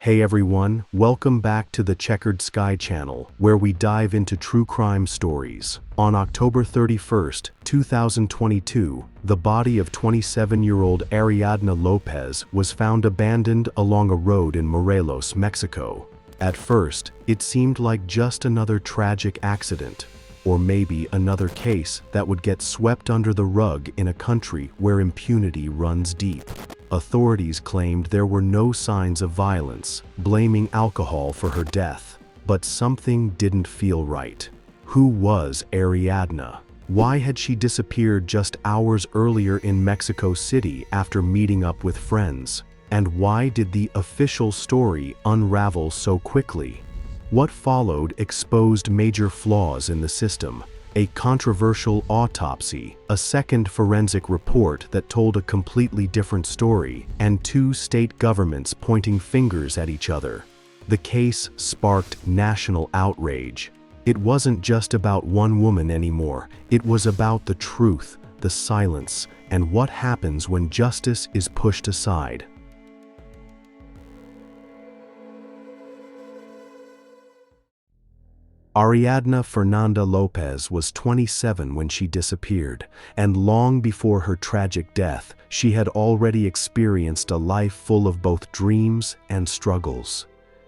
Hey everyone, welcome back to the Checkered Sky channel, where we dive into true crime stories. On October 31st, 2022, the body of 27-year-old Ariadna Lopez was found abandoned along a road in Morelos, Mexico. At first, it seemed like just another tragic accident, or maybe another case that would get swept under the rug in a country where impunity runs deep. Authorities claimed there were no signs of violence, blaming alcohol for her death. But something didn't feel right. Who was Ariadna? Why had she disappeared just hours earlier in Mexico City after meeting up with friends? And why did the official story unravel so quickly? What followed exposed major flaws in the system. A controversial autopsy, a second forensic report that told a completely different story, and two state governments pointing fingers at each other. The case sparked national outrage. It wasn't just about one woman anymore, it was about the truth, the silence, and what happens when justice is pushed aside. Ariadna Fernanda Lopez was 27 when she disappeared, and long before her tragic death, she had already experienced a life full of both dreams and struggles.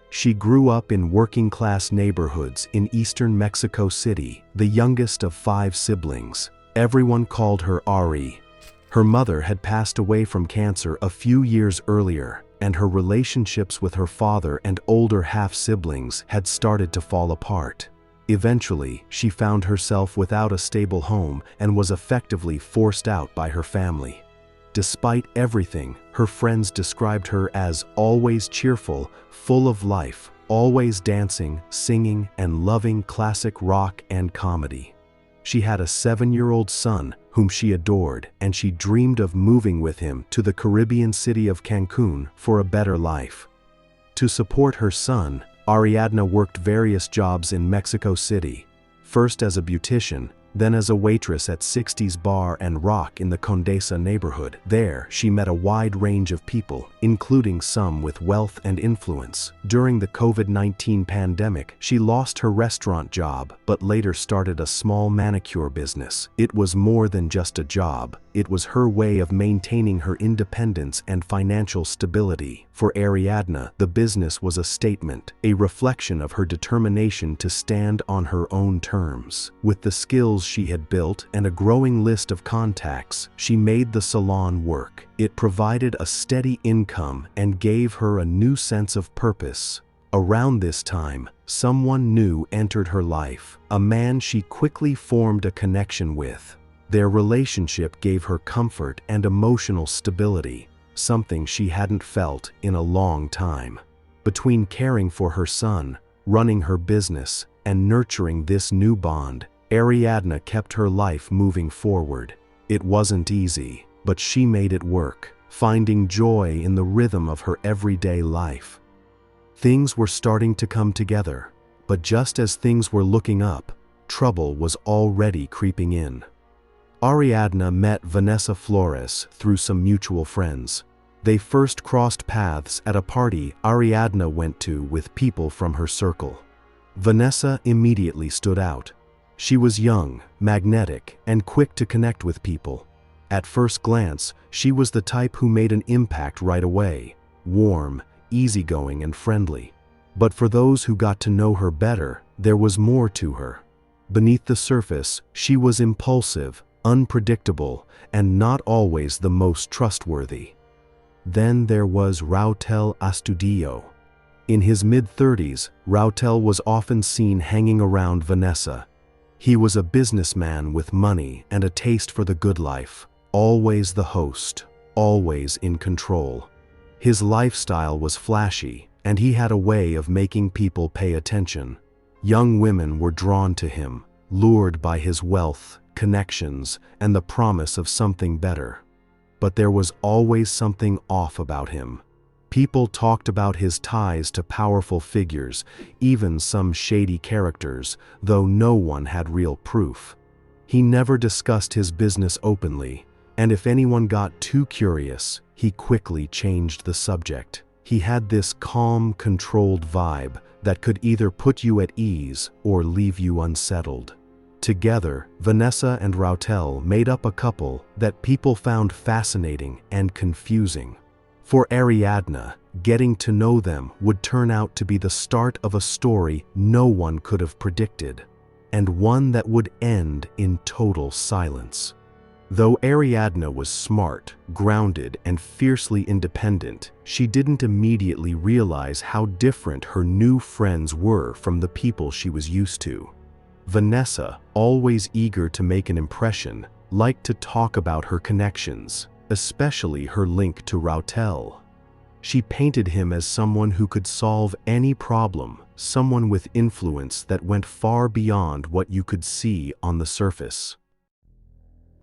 She grew up in working-class neighborhoods in eastern Mexico City, the youngest of 5 siblings. Everyone called her Ari. Her mother had passed away from cancer a few years earlier, and her relationships with her father and older half-siblings had started to fall apart. Eventually, she found herself without a stable home and was effectively forced out by her family. Despite everything, her friends described her as always cheerful, full of life, always dancing, singing, and loving classic rock and comedy. She had a 7-year-old son whom she adored, and she dreamed of moving with him to the Caribbean city of Cancun for a better life. To support her son, Ariadna worked various jobs in Mexico City, first as a beautician, then as a waitress at 60s Bar and Rock in the Condesa neighborhood. There, she met a wide range of people, including some with wealth and influence. During the COVID-19 pandemic, she lost her restaurant job, but later started a small manicure business. It was more than just a job. It was her way of maintaining her independence and financial stability. For Ariadna, the business was a statement, a reflection of her determination to stand on her own terms. With the skills she had built and a growing list of contacts, she made the salon work. It provided a steady income and gave her a new sense of purpose. Around this time, someone new entered her life, a man she quickly formed a connection with. Their relationship gave her comfort and emotional stability, something she hadn't felt in a long time. Between caring for her son, running her business, and nurturing this new bond, Ariadna kept her life moving forward. It wasn't easy, but she made it work, finding joy in the rhythm of her everyday life. Things were starting to come together, but just as things were looking up, trouble was already creeping in. Ariadna met Vanessa Flores through some mutual friends. They first crossed paths at a party Ariadna went to with people from her circle. Vanessa immediately stood out. She was young, magnetic, and quick to connect with people. At first glance, she was the type who made an impact right away, warm, easygoing, and friendly. But for those who got to know her better, there was more to her. Beneath the surface, she was impulsive, unpredictable, and not always the most trustworthy. Then there was Rautel Astudillo. In his mid-30s, Rautel was often seen hanging around Vanessa. He was a businessman with money and a taste for the good life, always the host, always in control. His lifestyle was flashy, and he had a way of making people pay attention. Young women were drawn to him, lured by his wealth, connections, and the promise of something better. But there was always something off about him. People talked about his ties to powerful figures, even some shady characters, though no one had real proof. He never discussed his business openly, and if anyone got too curious, he quickly changed the subject. He had this calm, controlled vibe that could either put you at ease or leave you unsettled. Together, Vanessa and Rautel made up a couple that people found fascinating and confusing. For Ariadne, getting to know them would turn out to be the start of a story no one could have predicted, and one that would end in total silence. Though Ariadne was smart, grounded, and fiercely independent, she didn't immediately realize how different her new friends were from the people she was used to. Vanessa, always eager to make an impression, liked to talk about her connections, especially her link to Rautel. She painted him as someone who could solve any problem, someone with influence that went far beyond what you could see on the surface.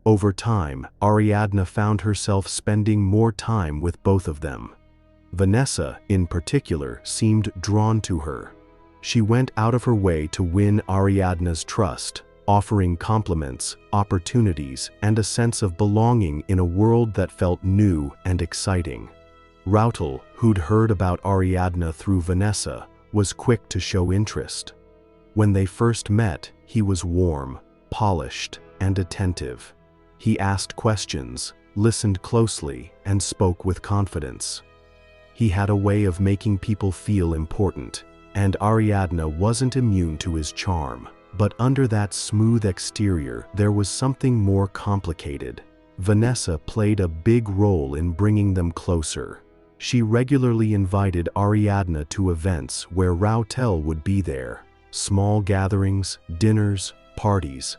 Over time, Ariadne found herself spending more time with both of them. Vanessa, in particular, seemed drawn to her. She went out of her way to win Ariadne's trust, offering compliments, opportunities, and a sense of belonging in a world that felt new and exciting. Rautel, who'd heard about Ariadne through Vanessa, was quick to show interest. When they first met, he was warm, polished, and attentive. He asked questions, listened closely, and spoke with confidence. He had a way of making people feel important, and Ariadne wasn't immune to his charm. But under that smooth exterior, there was something more complicated. Vanessa played a big role in bringing them closer. She regularly invited Ariadne to events where Rautel would be there. Small gatherings, dinners, parties.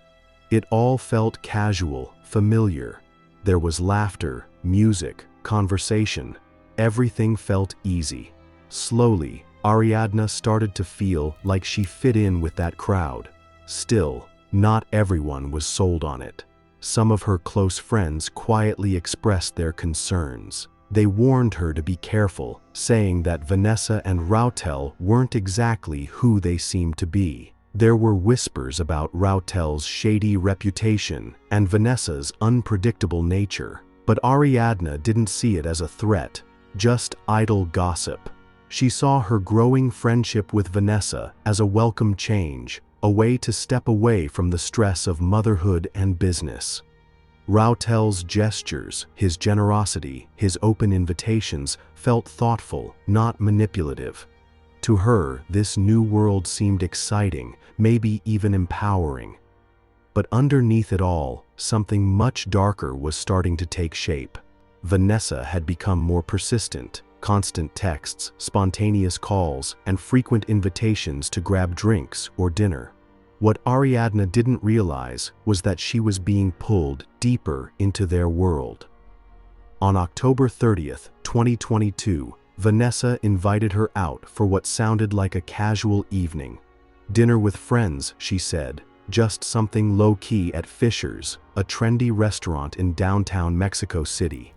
It all felt casual, familiar. There was laughter, music, conversation. Everything felt easy. Slowly, Ariadne started to feel like she fit in with that crowd. Still, not everyone was sold on it. Some of her close friends quietly expressed their concerns. They warned her to be careful, saying that Vanessa and Rautel weren't exactly who they seemed to be. There were whispers about Rautel's shady reputation and Vanessa's unpredictable nature, but Ariadne didn't see it as a threat, just idle gossip. She saw her growing friendship with Vanessa as a welcome change, a way to step away from the stress of motherhood and business. Rautel's gestures, his generosity, his open invitations felt thoughtful, not manipulative. To her, this new world seemed exciting, maybe even empowering. But underneath it all, something much darker was starting to take shape. Vanessa had become more persistent. Constant texts, spontaneous calls, and frequent invitations to grab drinks or dinner. What Ariadne didn't realize was that she was being pulled deeper into their world. On October 30th, 2022, Vanessa invited her out for what sounded like a casual evening. Dinner with friends, she said, just something low-key at Fisher's, a trendy restaurant in downtown Mexico City.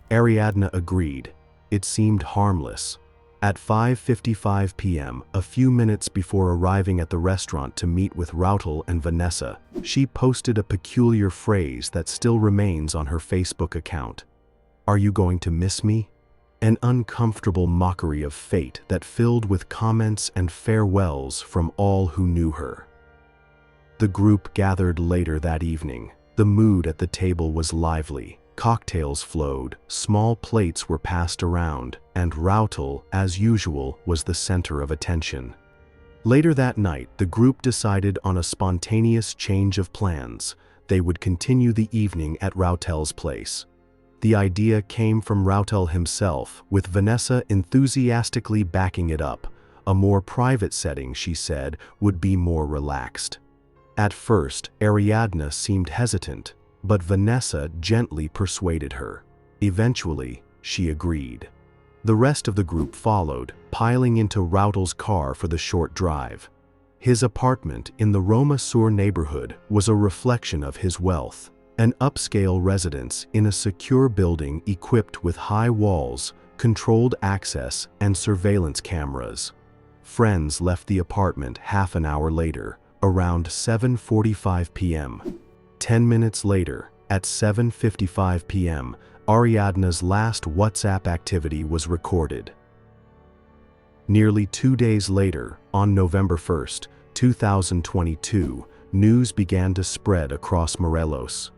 Ariadne agreed. It seemed harmless. At 5:55 p.m., a few minutes before arriving at the restaurant to meet with Rautel and Vanessa, she posted a peculiar phrase that still remains on her Facebook account. "Are you going to miss me?" An uncomfortable mockery of fate that filled with comments and farewells from all who knew her. The group gathered later that evening. The mood at the table was lively. Cocktails flowed, small plates were passed around, and Rautel, as usual, was the center of attention. Later that night, the group decided on a spontaneous change of plans. They would continue the evening at Rautel's place. The idea came from Rautel himself, with Vanessa enthusiastically backing it up. A more private setting, she said, would be more relaxed. At first, Ariadne seemed hesitant, but Vanessa gently persuaded her. Eventually, she agreed. The rest of the group followed, piling into Rautel's car for the short drive. His apartment in the Roma Sur neighborhood was a reflection of his wealth, an upscale residence in a secure building equipped with high walls, controlled access, and surveillance cameras. Friends left the apartment half an hour later, around 7:45 p.m. 10 minutes later, at 7:55 p.m., Ariadne's last WhatsApp activity was recorded. Nearly 2 days later, on November 1st, 2022, news began to spread across Morelos.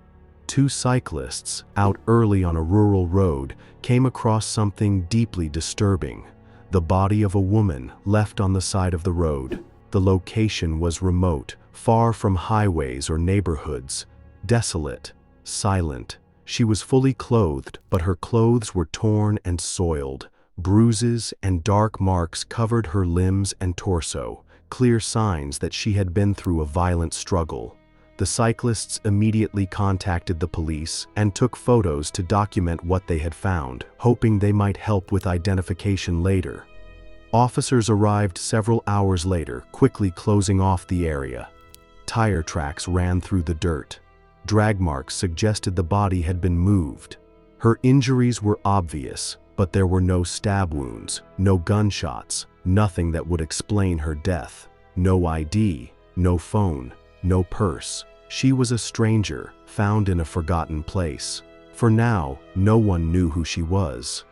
Two cyclists, out early on a rural road, came across something deeply disturbing: the body of a woman left on the side of the road. The location was remote, far from highways or neighborhoods, desolate, silent. She was fully clothed, but her clothes were torn and soiled. Bruises and dark marks covered her limbs and torso, clear signs that she had been through a violent struggle. The cyclists immediately contacted the police and took photos to document what they had found, hoping they might help with identification later. Officers arrived several hours later, quickly closing off the area. Tire tracks ran through the dirt. Drag marks suggested the body had been moved. Her injuries were obvious, but there were no stab wounds, no gunshots, nothing that would explain her death. No ID, no phone, no purse. She was a stranger, found in a forgotten place. For now, no one knew who she was.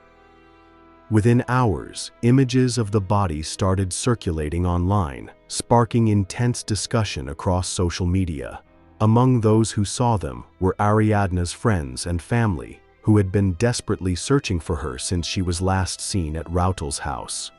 Within hours, images of the body started circulating online, sparking intense discussion across social media. Among those who saw them were Ariadna's friends and family, who had been desperately searching for her since she was last seen at Rautel's house.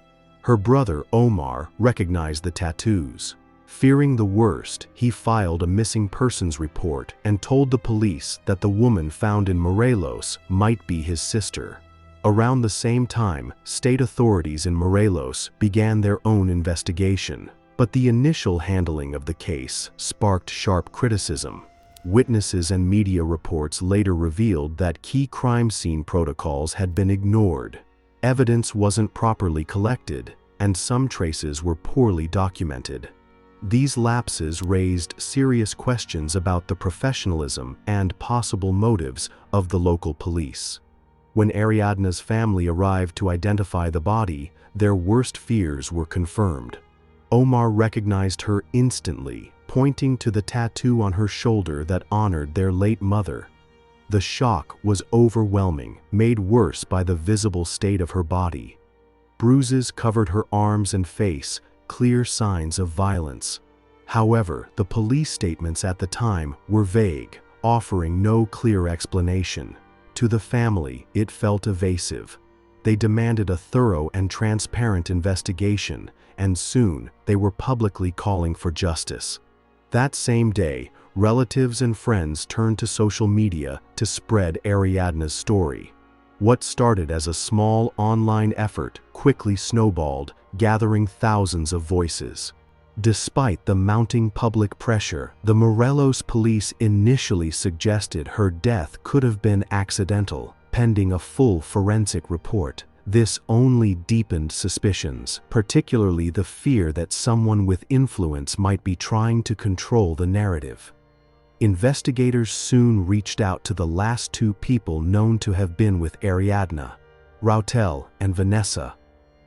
Her brother, Omar, recognized the tattoos. Fearing the worst, he filed a missing persons report and told the police that the woman found in Morelos might be his sister. Around the same time, state authorities in Morelos began their own investigation, but the initial handling of the case sparked sharp criticism. Witnesses and media reports later revealed that key crime scene protocols had been ignored. Evidence wasn't properly collected, and some traces were poorly documented. These lapses raised serious questions about the professionalism and possible motives of the local police. When Ariadna's family arrived to identify the body, their worst fears were confirmed. Omar recognized her instantly, pointing to the tattoo on her shoulder that honored their late mother. The shock was overwhelming, made worse by the visible state of her body. Bruises covered her arms and face, clear signs of violence. However, the police statements at the time were vague, offering no clear explanation. To the family, it felt evasive. They demanded a thorough and transparent investigation, and soon they were publicly calling for justice. That same day, relatives and friends turned to social media to spread Ariadna's story. What started as a small online effort quickly snowballed, gathering thousands of voices. Despite the mounting public pressure, the Morelos police initially suggested her death could have been accidental, pending a full forensic report. This only deepened suspicions, particularly the fear that someone with influence might be trying to control the narrative. Investigators soon reached out to the last two people known to have been with Ariadna, Rautel and Vanessa.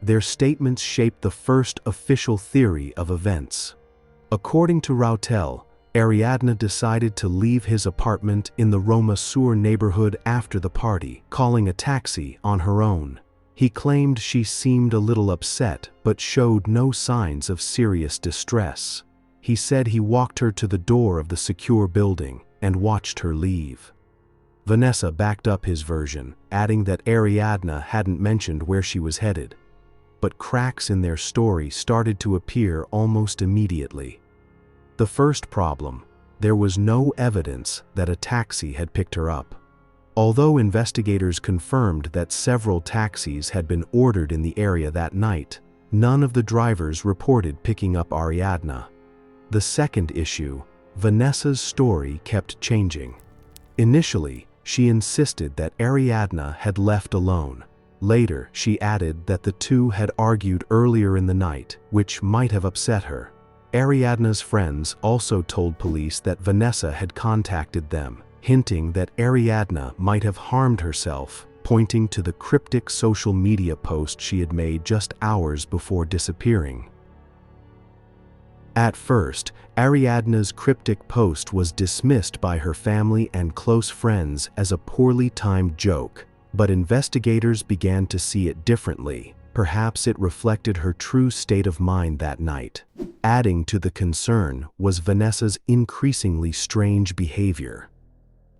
Their statements shaped the first official theory of events. According to Rautel, Ariadna decided to leave his apartment in the Roma Sur neighborhood after the party, calling a taxi on her own. He claimed she seemed a little upset but showed no signs of serious distress. He said he walked her to the door of the secure building and watched her leave. Vanessa backed up his version, adding that Ariadna hadn't mentioned where she was headed. But cracks in their story started to appear almost immediately. The first problem: there was no evidence that a taxi had picked her up. Although investigators confirmed that several taxis had been ordered in the area that night, none of the drivers reported picking up Ariadna. The second issue: Vanessa's story kept changing. Initially, she insisted that Ariadna had left alone. Later, she added that the two had argued earlier in the night, which might have upset her. Ariadna's friends also told police that Vanessa had contacted them, hinting that Ariadna might have harmed herself, pointing to the cryptic social media post she had made just hours before disappearing. At first, Ariadna's cryptic post was dismissed by her family and close friends as a poorly timed joke, but investigators began to see it differently. Perhaps it reflected her true state of mind that night. Adding to the concern was Vanessa's increasingly strange behavior.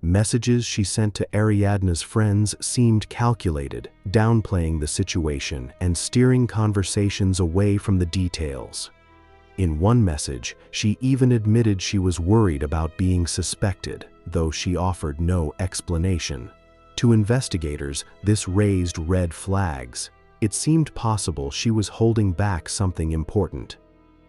Messages she sent to Ariadne's friends seemed calculated, downplaying the situation and steering conversations away from the details. In one message, she even admitted she was worried about being suspected, though she offered no explanation. To investigators, this raised red flags. It seemed possible she was holding back something important.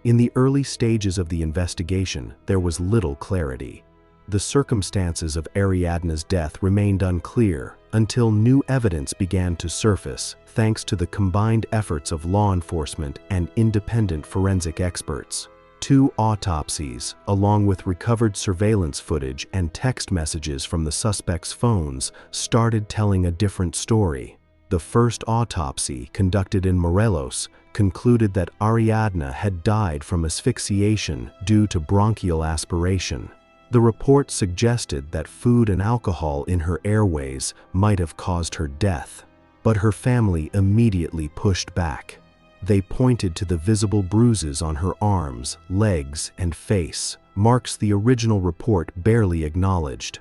In the early stages of the investigation, there was little clarity. The circumstances of Ariadne's death remained unclear until new evidence began to surface, thanks to the combined efforts of law enforcement and independent forensic experts. 2 autopsies, along with recovered surveillance footage and text messages from the suspects' phones, started telling a different story. The first autopsy, conducted in Morelos, concluded that Ariadne had died from asphyxiation due to bronchial aspiration. The report suggested that food and alcohol in her airways might have caused her death, but her family immediately pushed back. They pointed to the visible bruises on her arms, legs, and face, marks the original report barely acknowledged.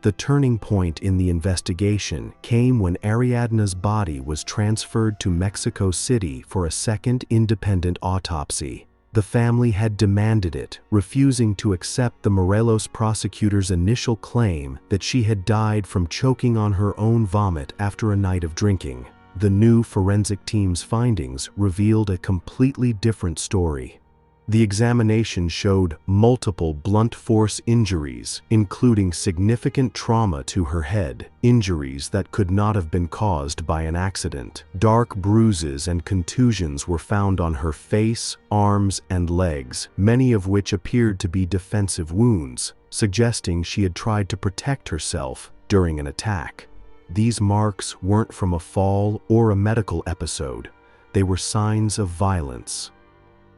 The turning point in the investigation came when Ariadne's body was transferred to Mexico City for a second independent autopsy. The family had demanded it, refusing to accept the Morelos prosecutor's initial claim that she had died from choking on her own vomit after a night of drinking. The new forensic team's findings revealed a completely different story. The examination showed multiple blunt force injuries, including significant trauma to her head, injuries that could not have been caused by an accident. Dark bruises and contusions were found on her face, arms, and legs, many of which appeared to be defensive wounds, suggesting she had tried to protect herself during an attack. These marks weren't from a fall or a medical episode. They were signs of violence.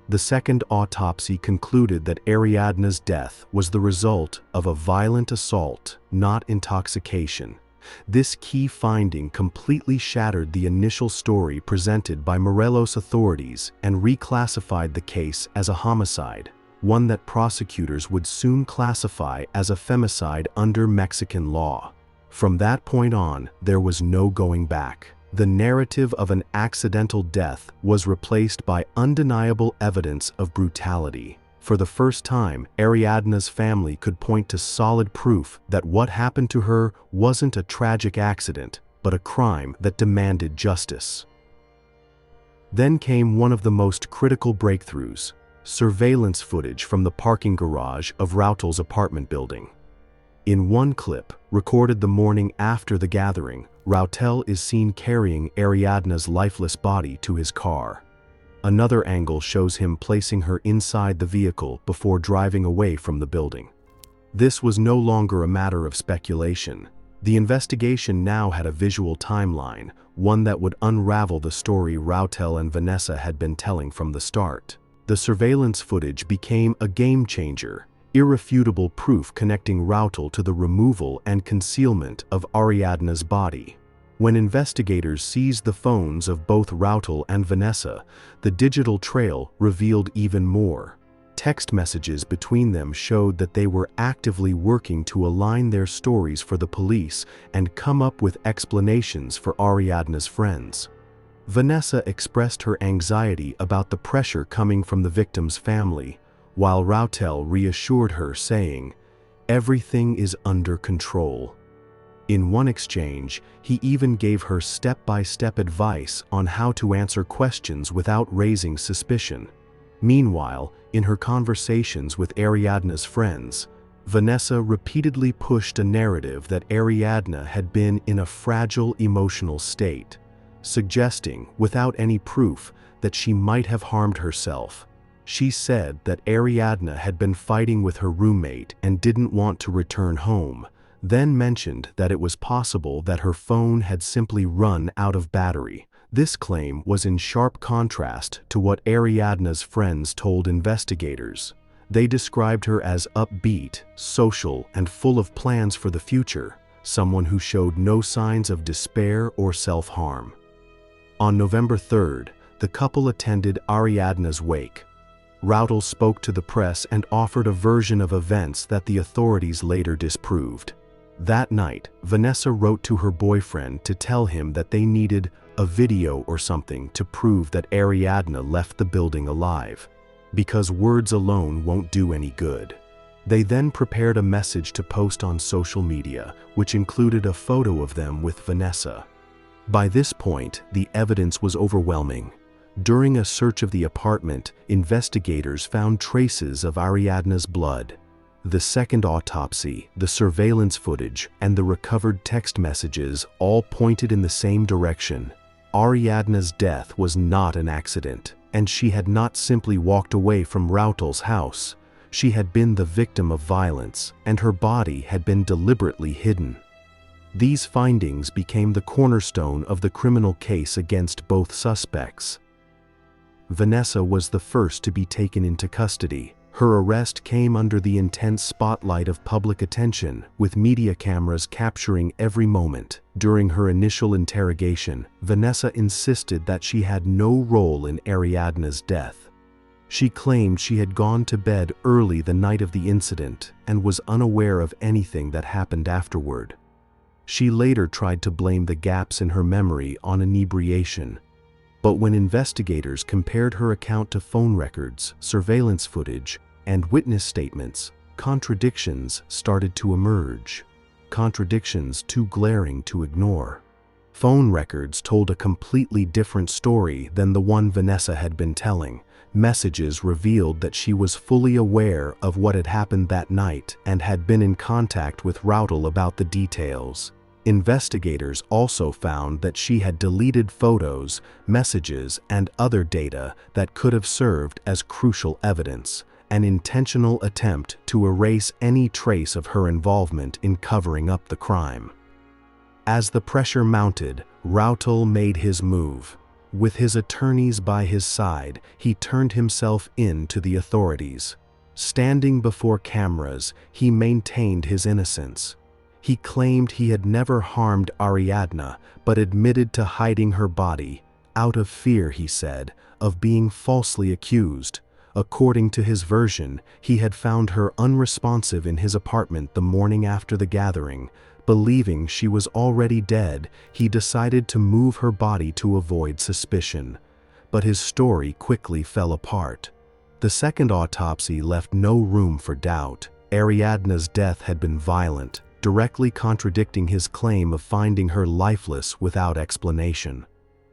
The second autopsy concluded that Ariadne's death was the result of a violent assault, not intoxication. This key finding completely shattered the initial story presented by Morelos authorities and reclassified the case as a homicide, one that prosecutors would soon classify as a femicide under Mexican law. From that point on, there was no going back. The narrative of an accidental death was replaced by undeniable evidence of brutality. For the first time, Ariadne's family could point to solid proof that what happened to her wasn't a tragic accident, but a crime that demanded justice. Then came one of the most critical breakthroughs: surveillance footage from the parking garage of Rautel's apartment building. In one clip, recorded the morning after the gathering, Rautel is seen carrying Ariadne's lifeless body to his car. Another angle shows him placing her inside the vehicle before driving away from the building. This was no longer a matter of speculation. The investigation now had a visual timeline, one that would unravel the story Rautel and Vanessa had been telling from the start. The surveillance footage became a game changer, irrefutable proof connecting Rautel to the removal and concealment of Ariadne's body. When investigators seized the phones of both Rautel and Vanessa, the digital trail revealed even more. Text messages between them showed that they were actively working to align their stories for the police and come up with explanations for Ariadne's friends. Vanessa expressed her anxiety about the pressure coming from the victim's family, while Rautel reassured her, saying, "Everything is under control." In one exchange, he even gave her step-by-step advice on how to answer questions without raising suspicion. Meanwhile, in her conversations with Ariadne's friends, Vanessa repeatedly pushed a narrative that Ariadne had been in a fragile emotional state, suggesting, without any proof, that she might have harmed herself. She said that Ariadne had been fighting with her roommate and didn't want to return home, then mentioned that it was possible that her phone had simply run out of battery. This claim was in sharp contrast to what Ariadne's friends told investigators. They described her as upbeat, social, and full of plans for the future, someone who showed no signs of despair or self-harm. On November 3rd, the couple attended Ariadne's wake. Routel spoke to the press and offered a version of events that the authorities later disproved. That night, Vanessa wrote to her boyfriend to tell him that they needed a video or something to prove that Ariadne left the building alive, because words alone won't do any good. They then prepared a message to post on social media, which included a photo of them with Vanessa. By this point, the evidence was overwhelming. During a search of the apartment, investigators found traces of Ariadne's blood. The second autopsy, the surveillance footage, and the recovered text messages all pointed in the same direction. Ariadne's death was not an accident, and she had not simply walked away from Routel's house. She had been the victim of violence, and her body had been deliberately hidden. These findings became the cornerstone of the criminal case against both suspects. Vanessa was the first to be taken into custody. Her arrest came under the intense spotlight of public attention, with media cameras capturing every moment. During her initial interrogation, Vanessa insisted that she had no role in Ariadne's death. She claimed she had gone to bed early the night of the incident and was unaware of anything that happened afterward. She later tried to blame the gaps in her memory on inebriation. But when investigators compared her account to phone records, surveillance footage, and witness statements, contradictions started to emerge. Contradictions too glaring to ignore. Phone records told a completely different story than the one Vanessa had been telling. Messages revealed that she was fully aware of what had happened that night and had been in contact with Routel about the details. Investigators also found that she had deleted photos, messages, and other data that could have served as crucial evidence, an intentional attempt to erase any trace of her involvement in covering up the crime. As the pressure mounted, Routel made his move. With his attorneys by his side, he turned himself in to the authorities. Standing before cameras, he maintained his innocence. He claimed he had never harmed Ariadne, but admitted to hiding her body, out of fear, he said, of being falsely accused. According to his version, he had found her unresponsive in his apartment the morning after the gathering. Believing she was already dead, he decided to move her body to avoid suspicion. But his story quickly fell apart. The second autopsy left no room for doubt. Ariadne's death had been violent, directly contradicting his claim of finding her lifeless without explanation.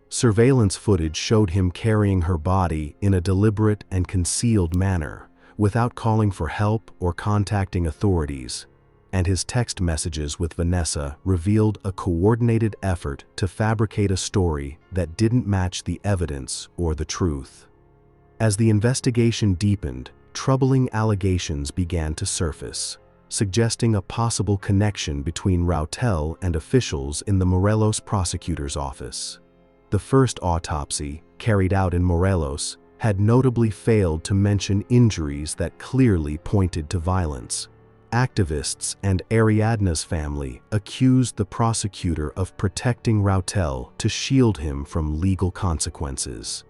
Surveillance footage showed him carrying her body in a deliberate and concealed manner, without calling for help or contacting authorities. And his text messages with Vanessa revealed a coordinated effort to fabricate a story that didn't match the evidence or the truth. As the investigation deepened, troubling allegations began to surface, suggesting a possible connection between Routel and officials in the Morelos prosecutor's office. The first autopsy, carried out in Morelos, had notably failed to mention injuries that clearly pointed to violence. Activists and Ariadne's family accused the prosecutor of protecting Routel to shield him from legal consequences.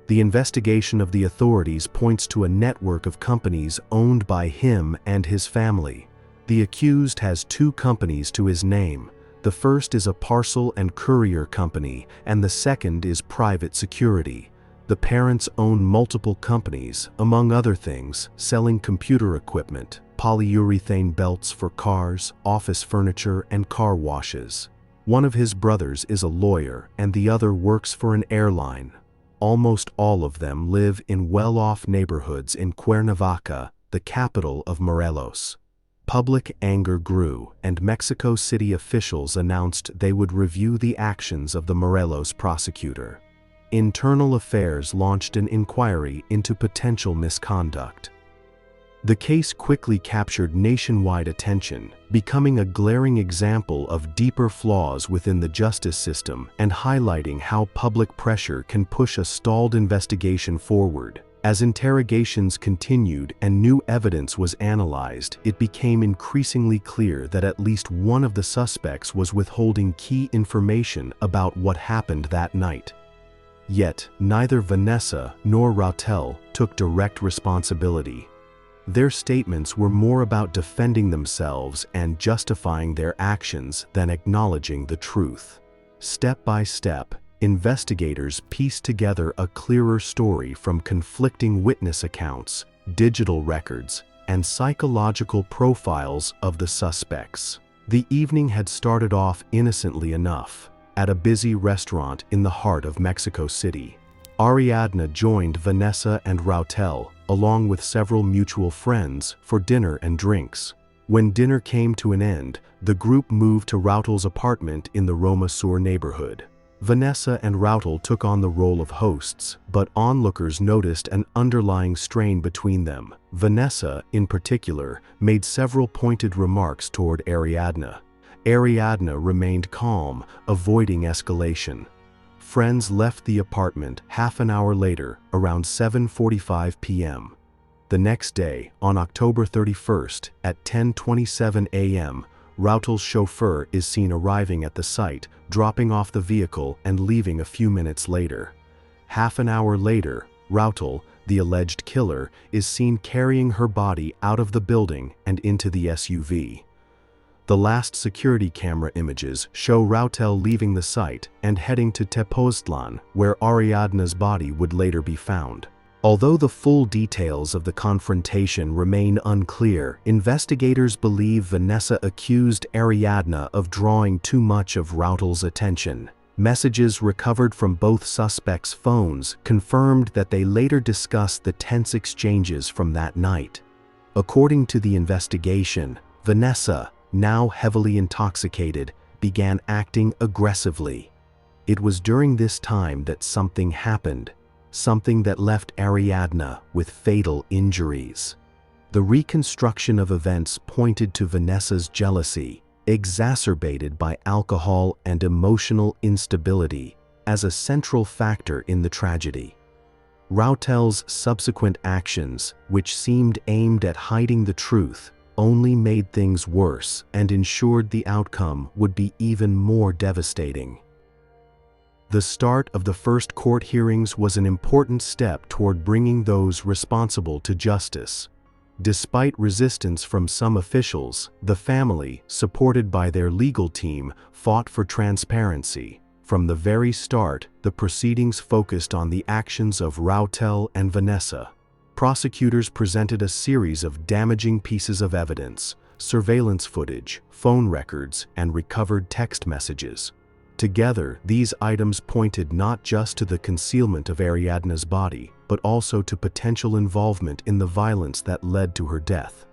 The investigation of the authorities points to a network of companies owned by him and his family. The accused has 2 companies to his name. The first is a parcel and courier company, and the second is private security. The parents own multiple companies, among other things, selling computer equipment, polyurethane belts for cars, office furniture, and car washes. One of his brothers is a lawyer, and the other works for an airline. Almost all of them live in well-off neighborhoods in Cuernavaca, the capital of Morelos. Public anger grew, and Mexico City officials announced they would review the actions of the Morelos prosecutor. Internal Affairs launched an inquiry into potential misconduct. The case quickly captured nationwide attention, becoming a glaring example of deeper flaws within the justice system and highlighting how public pressure can push a stalled investigation forward. As interrogations continued and new evidence was analyzed, it became increasingly clear that at least one of the suspects was withholding key information about what happened that night. Yet, neither Vanessa nor Rautel took direct responsibility. Their statements were more about defending themselves and justifying their actions than acknowledging the truth. Step by step, investigators pieced together a clearer story from conflicting witness accounts, digital records, and psychological profiles of the suspects. The evening had started off innocently enough. At a busy restaurant in the heart of Mexico City, Ariadna joined Vanessa and Rautel, along with several mutual friends, for dinner and drinks. When dinner came to an end, the group moved to Rautel's apartment in the Roma Sur neighborhood. Vanessa and Rautel took on the role of hosts, but onlookers noticed an underlying strain between them. Vanessa, in particular, made several pointed remarks toward Ariadna. Ariadna remained calm, avoiding escalation. Friends left the apartment half an hour later, around 7:45 p.m. The next day, on October 31st, at 10:27 a.m., Rautel's chauffeur is seen arriving at the site, dropping off the vehicle and leaving a few minutes later. Half an hour later, Rautel, the alleged killer, is seen carrying her body out of the building and into the SUV. The last security camera images show Rautel leaving the site and heading to Tepoztlan, where Ariadna's body would later be found. Although the full details of the confrontation remain unclear, investigators believe Vanessa accused Ariadna of drawing too much of Rautel's attention. Messages recovered from both suspects' phones confirmed that they later discussed the tense exchanges from that night. According to the investigation, Vanessa, now heavily intoxicated, began acting aggressively. It was during this time that something happened, something that left Ariadna with fatal injuries. The reconstruction of events pointed to Vanessa's jealousy, exacerbated by alcohol and emotional instability, as a central factor in the tragedy. Rautel's subsequent actions, which seemed aimed at hiding the truth, only made things worse and ensured the outcome would be even more devastating. The start of the first court hearings was an important step toward bringing those responsible to justice. Despite resistance from some officials, the family, supported by their legal team, fought for transparency. From the very start, the proceedings focused on the actions of Rautel and Vanessa. Prosecutors presented a series of damaging pieces of evidence: surveillance footage, phone records, and recovered text messages. Together, these items pointed not just to the concealment of Ariadna's body, but also to potential involvement in the violence that led to her death.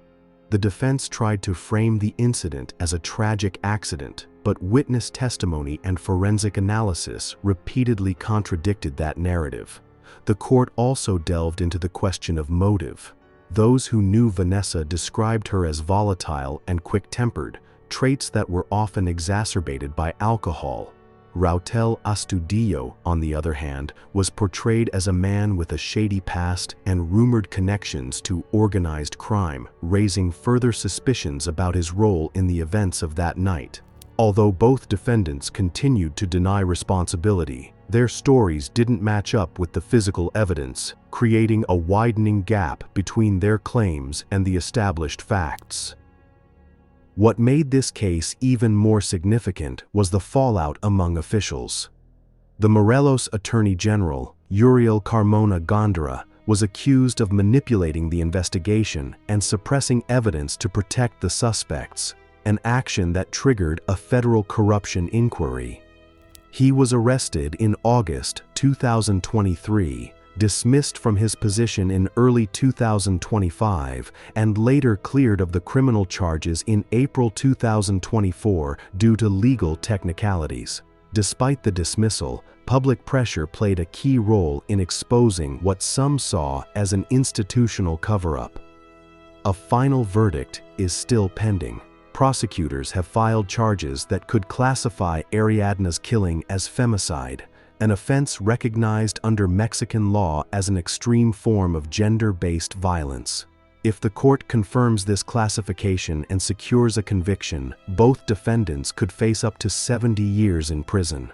The defense tried to frame the incident as a tragic accident, but witness testimony and forensic analysis repeatedly contradicted that narrative. The court also delved into the question of motive. Those who knew Vanessa described her as volatile and quick-tempered, traits that were often exacerbated by alcohol. Rautel Astudillo, on the other hand, was portrayed as a man with a shady past and rumored connections to organized crime, raising further suspicions about his role in the events of that night. Although both defendants continued to deny responsibility, their stories didn't match up with the physical evidence, creating a widening gap between their claims and the established facts. What made this case even more significant was the fallout among officials. The Morelos Attorney General, Uriel Carmona Gondara, was accused of manipulating the investigation and suppressing evidence to protect the suspects, an action that triggered a federal corruption inquiry. He was arrested in August 2023, dismissed from his position in early 2025, and later cleared of the criminal charges in April 2024 due to legal technicalities. Despite the dismissal, public pressure played a key role in exposing what some saw as an institutional cover-up. A final verdict is still pending. Prosecutors have filed charges that could classify Ariadna's killing as femicide, an offense recognized under Mexican law as an extreme form of gender-based violence. If the court confirms this classification and secures a conviction, both defendants could face up to 70 years in prison.